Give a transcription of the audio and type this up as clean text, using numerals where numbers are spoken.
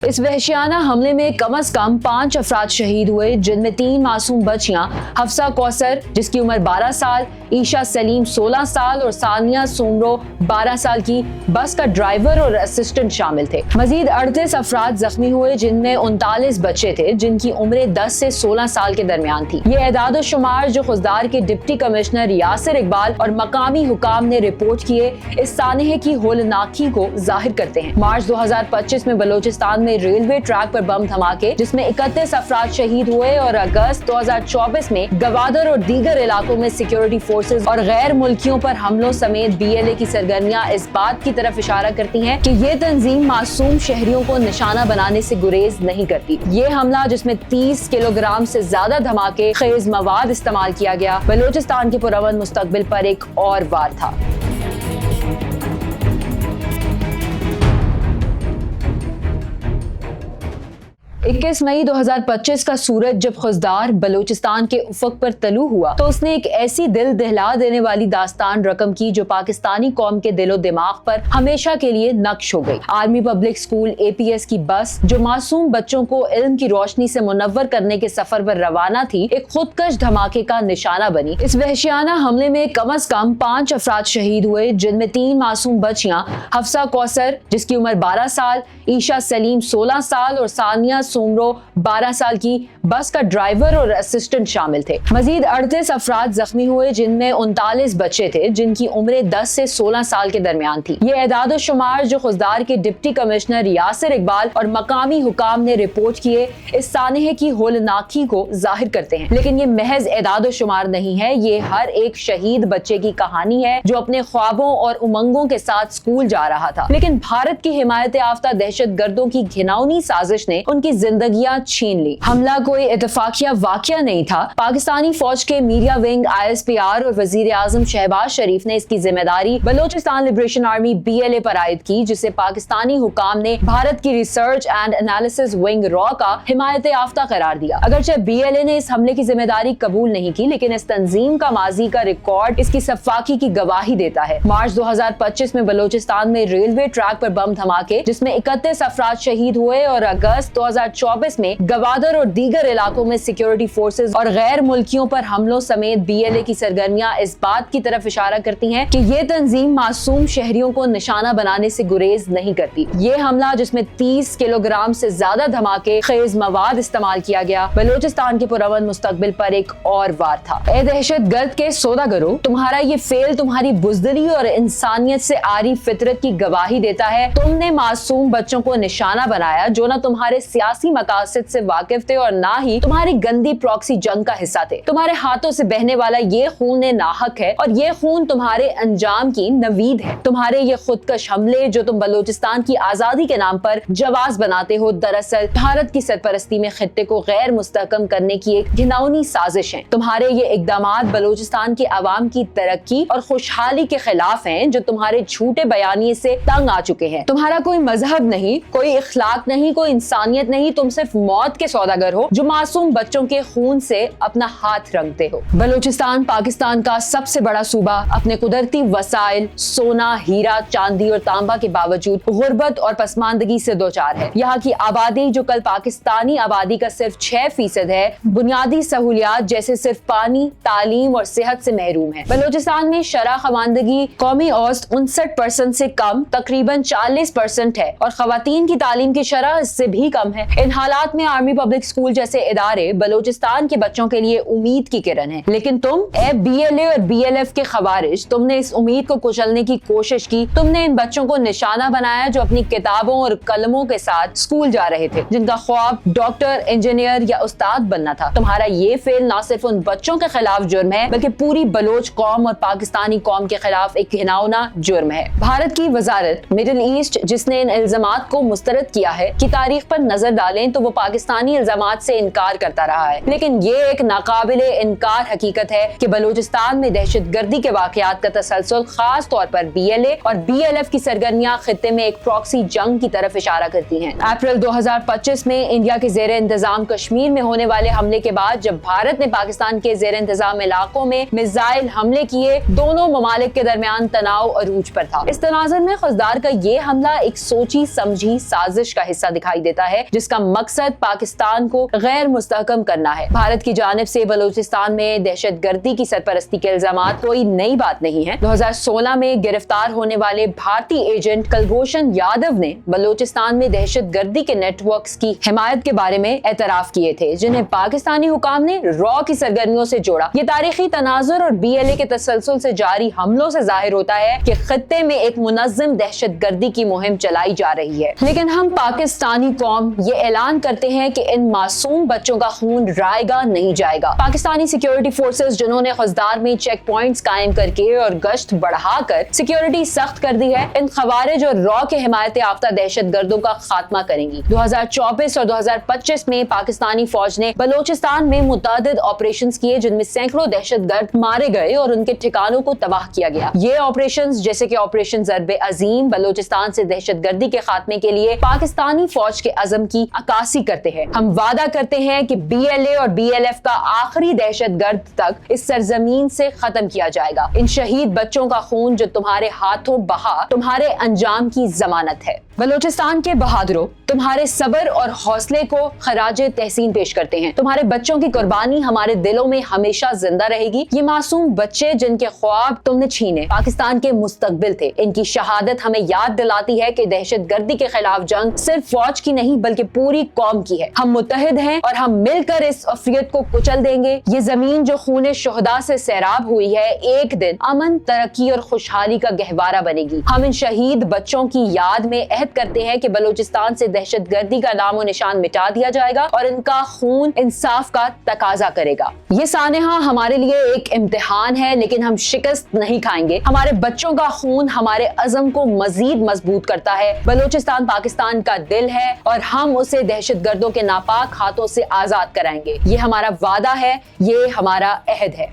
इस वहशियाना हमले में कम से कम 5 अफराद शहीद हुए, जिनमें 3 मासूम बच्चियां हफ्सा कौसर जिसकी उम्र 12 साल, ईशा सलीम 16 साल और सानिया सुमरो 12 साल की बस का ड्राइवर और असिस्टेंट शामिल थे। मजीद 38 अफराद जख्मी हुए, जिनमें 39 बच्चे थे जिनकी उम्रें 10 से 16 साल के दरमियान थी। ये एदाद शुमार जो खुजदार के डिप्टी कमिश्नर यासिर इकबाल और मकामी हुकाम ने रिपोर्ट किए, इस सानहे की होलनाकी को जाहिर करते हैं। मार्च 2025 में बलोचिस्तान रेलवे ट्रैक पर बम धमाके जिसमें 31 अफराद शहीद हुए और अगस्त 2024 में गवादर और दीगर इलाकों में सिक्योरिटी फोर्सेज और गैर मुल्कियों पर हमलों समेत BLA की सरगर्मियां इस बात की तरफ इशारा करती हैं कि ये तंजीम मासूम शहरियों को निशाना बनाने से गुरेज नहीं करती। ये हमला जिसमें 30 किलोग्राम से ज्यादा धमाके खेज मवाद इस्तेमाल किया गया, बलोचिस्तान के पुरअमन मुस्तकबिल पर एक और वार था। 21 मई 2025 का सूरज जब खुजदार बलोचिस्तान के उफक पर तलू हुआ तो उसने एक ऐसी दिल दहला देने वाली दास्तान रकम की जो पाकिस्तानी कौम के दिलो दिमाग पर हमेशा के लिए नक्श हो गई। आर्मी पब्लिक स्कूल APS की बस जो मासूम बच्चों को इल्म की रोशनी से मुनव्वर करने के सफर पर रवाना थी, एक खुदकश धमाके का निशाना बनी। इस वहशियाना हमले में कम से कम 5 अफराद शहीद हुए, जिनमें 3 मासूम बच्चियां हफ्सा कौसर जिसकी उम्र 12 साल, ईशा सलीम 16 साल और सानिया सुमरो 12 साल की बस का ड्राइवर और असिस्टेंट शामिल थे। मजीद 38 अफराद जख्मी हुए, जिनमें 39 बच्चे थे जिनकी उम्रें 10 से 16 साल के दरमियान थी। ये एदाद शुमार जो खुजदार के डिप्टी कमिश्नर यासिर इकबाल और मकामी हुकाम ने रिपोर्ट किए, इस सानहे की होलनाकी को जाहिर करते हैं। लेकिन ये महज एदाद शुमार नहीं है, ये हर एक शहीद बच्चे की कहानी है जो अपने ख्वाबों और उमंगों के साथ स्कूल जा रहा था, लेकिन भारत की हिमायत याफ्ता दहशत गर्दों की घिनौनी साजिश ने उनकी जिंदगियां छीन ली। हमला कोई इत्तेफाकिया वाकया नहीं था। पाकिस्तानी फौज के मीडिया विंग ISPR और वजीर आजम शहबाज शरीफ ने इसकी जिम्मेदारी बलोचिस्तान लिबरेशन आर्मी BLA पर आयद की, जिसे पाकिस्तानी हुकाम ने भारत की research and analysis wing raw का हिमायत याफ्ता करार दिया। अगरचे BLA ने इस हमले की जिम्मेदारी कबूल नहीं की, लेकिन इस तंजीम का माजी का रिकॉर्ड इसकी सफाकी की गवाही देता है। मार्च 2025 में बलोचिस्तान में रेलवे ट्रैक पर बम धमाके जिसमें 31 अफराद शहीद हुए और अगस्त 2024 में गवादर और दीगर इलाकों में सिक्योरिटी फोर्सेज और गैर मुल्कियों पर हमलों समेत BLA की सरगर्मियां इस बात की तरफ इशारा करती हैं कि ये तंजीम मासूम शहरियों को निशाना बनाने से गुरेज नहीं करती। ये हमला जिसमें 30 किलोग्राम से ज्यादा धमाके खेज मवाद इस्तेमाल किया गया, बलोचिस्तान के पुरअमन मुस्तकबिल पर एक और वार था। ए दहशत गर्द के सौदागरों, तुम्हारा ये फेल तुम्हारी बुज़दिली और इंसानियत से आरी फितरत की गवाही देता है। तुमने मासूम बच्चों को निशाना बनाया जो न तुम्हारे सियासी मकासद से वाकिफ थे और ना ही तुम्हारी गंदी प्रॉक्सी जंग का हिस्सा थे। तुम्हारे हाथों से बहने वाला ये खून नाहक है और ये खून तुम्हारे अंजाम की नवीद है। तुम्हारे ये खुदकश हमले जो तुम बलोचिस्तान की आजादी के नाम पर जवाज बनाते हो, दरअसल भारत की सरपरस्ती में खित्ते को गैर मुस्तहकम करने की एक घिनौनी साजिश है। तुम्हारे ये इकदामात बलोचिस्तान के अवाम की तरक्की और खुशहाली के खिलाफ हैं, जो तुम्हारे झूठे बयानिए से तंग आ चुके हैं। तुम्हारा कोई मजहब नहीं, कोई इखलाक नहीं, कोई इंसानियत नहीं, तुम सिर्फ मौत के सौदागर हो जो मासूम बच्चों के खून से अपना हाथ रंगते हो। बलूचिस्तान पाकिस्तान का सबसे बड़ा सूबा अपने कुदरती वसाइल सोना, हीरा, चांदी और तांबा के बावजूद गुर्बत और पसमानदगी से दोचार है। यहाँ की आबादी जो कल पाकिस्तानी आबादी का सिर्फ 6% है, बुनियादी सहूलियात जैसे सिर्फ पानी, तालीम और सेहत से महरूम है। बलूचिस्तान में शरह खवानदगी कौमी औसत 59% से कम तकरीबन 40% है और खवातीन की तालीम की शरह इससे भी कम है। इन हालात में आर्मी पब्लिक स्कूल जैसे इदारे बलूचिस्तान के बच्चों के लिए उम्मीद की किरण है, लेकिन तुम BLA और BLF के खवारिज, तुमने इस उम्मीद को कुचलने की कोशिश की। तुमने इन बच्चों को निशाना बनाया जो अपनी किताबों और कलमों के साथ स्कूल जा रहे थे, जिनका ख्वाब डॉक्टर, इंजीनियर या उस्ताद बनना था। तुम्हारा ये फेल न सिर्फ उन बच्चों के खिलाफ जुर्म है, बल्कि पूरी बलोच कौम और पाकिस्तानी कौम के खिलाफ एक घिनौना जुर्म है। भारत की वजारत मिडिल ईस्ट, जिसने इन इल्जामात को मुस्तरद किया है, की तारीख पर नजर डाल डालें तो वो पाकिस्तानी इल्जामात से इनकार करता रहा है। लेकिन ये एक नाकाबिले इनकार हकीकत है कि बलूचिस्तान में दहशतगर्दी के वाकयात का तसलसल खास तौर पर BLA और BLF की सरगर्मियां खित्ते में एक प्रॉक्सी जंग की तरफ इशारा करती हैं। अप्रैल 2025 में इंडिया के ज़ेरे इंतजाम कश्मीर में होने वाले हमले के बाद जब भारत ने पाकिस्तान के ज़ेरे इंतजाम इलाकों में मिसाइल हमले किए, दोनों ममालिक के दरमियान तनाव अरूज पर था। इस तनाज़ुर में खुजदार का ये हमला एक सोची समझी साजिश का हिस्सा दिखाई देता है, जिसका मकसद पाकिस्तान को गैर मुस्तहकम करना है। भारत की जानिब से बलूचिस्तान में दहशतगर्दी की सरपरस्ती के इल्जामात कोई नई बात नहीं है। 2016 में गिरफ्तार होने वाले भारतीय एजेंट कुलभूषण यादव ने बलूचिस्तान में दहशतगर्दी के नेटवर्क्स की हिमायत के बारे में एतराफ किए थे, जिन्हें पाकिस्तानी हुकाम ने रॉ की सरगर्मियों से जोड़ा। ये तारीखी तनाजुर और BLA के तसलसल से जारी हमलों से जाहिर होता है कि खित्ते में एक मुनज़्ज़म दहशतगर्दी की मुहिम चलाई जा रही है। लेकिन हम पाकिस्तानी कौम ये ऐलान करते हैं कि इन मासूम बच्चों का खून रायगा नहीं जाएगा। पाकिस्तानी सिक्योरिटी फोर्सेस जिन्होंने खुजदार में चेक पॉइंट्स कायम करके और गश्त बढ़ाकर सिक्योरिटी सख्त कर दी है, इन खवारिज और रॉ के हिमायत याफ्ता दहशतगर्दों का खात्मा करेंगी। 2024 और 2025 में पाकिस्तानी फौज ने बलूचिस्तान में मुतअद्दिद ऑपरेशंस किए, जिनमें सैकड़ों दहशतगर्द मारे गए और उनके ठिकानों को तबाह किया गया। ये ऑपरेशंस जैसे कि ऑपरेशन ज़र्ब अजीम बलूचिस्तान से दहशतगर्दी के खात्मे के लिए पाकिस्तानी फौज के अज़म की अक्कासी करते हैं। हम वादा करते हैं कि BLA और BLF का आखिरी दहशतगर्द तक इस सरजमीन से खत्म किया जाएगा। इन शहीद बच्चों का खून जो तुम्हारे हाथों बहा, तुम्हारे अंजाम की जमानत है। बलूचिस्तान के बहादुरों, तुम्हारे सब्र और हौसले को खराजे तहसीन पेश करते हैं। तुम्हारे बच्चों की कुर्बानी हमारे दिलों में हमेशा जिंदा रहेगी। ये मासूम बच्चे जिनके ख्वाब तुमने छीने पाकिस्तान के मुस्तकबिल थे, इनकी शहादत हमें याद दिलाती है कि दहशतगर्दी के खिलाफ जंग सिर्फ फौज की नहीं बल्कि पूरी कौम की है। हम मुत्तहिद हैं और हम मिलकर इस अफियत को कुचल देंगे। ये जमीन जो खूने शुहदा से सैराब हुई है, एक दिन अमन, तरक्की और खुशहाली का गहवारा बनेगी। हम इन शहीद बच्चों की याद में अहद करते हैं कि बलूचिस्तान से दहशतगर्दी का नामो निशान मिटा दिया जाएगा और इनका खून इंसाफ का तकाजा करेगा। ये सानेहा हमारे लिए एक इम्तिहान है, लेकिन हम शिकस्त नहीं खाएंगे। हमारे बच्चों का खून हमारे अज़म को मजीद मजबूत करता है। बलूचिस्तान पाकिस्तान का दिल है और हम उसे दहशतगर्दों के नापाक हाथों से आजाद कराएंगे। ये हमारा वादा है, ये हमारा अहद है।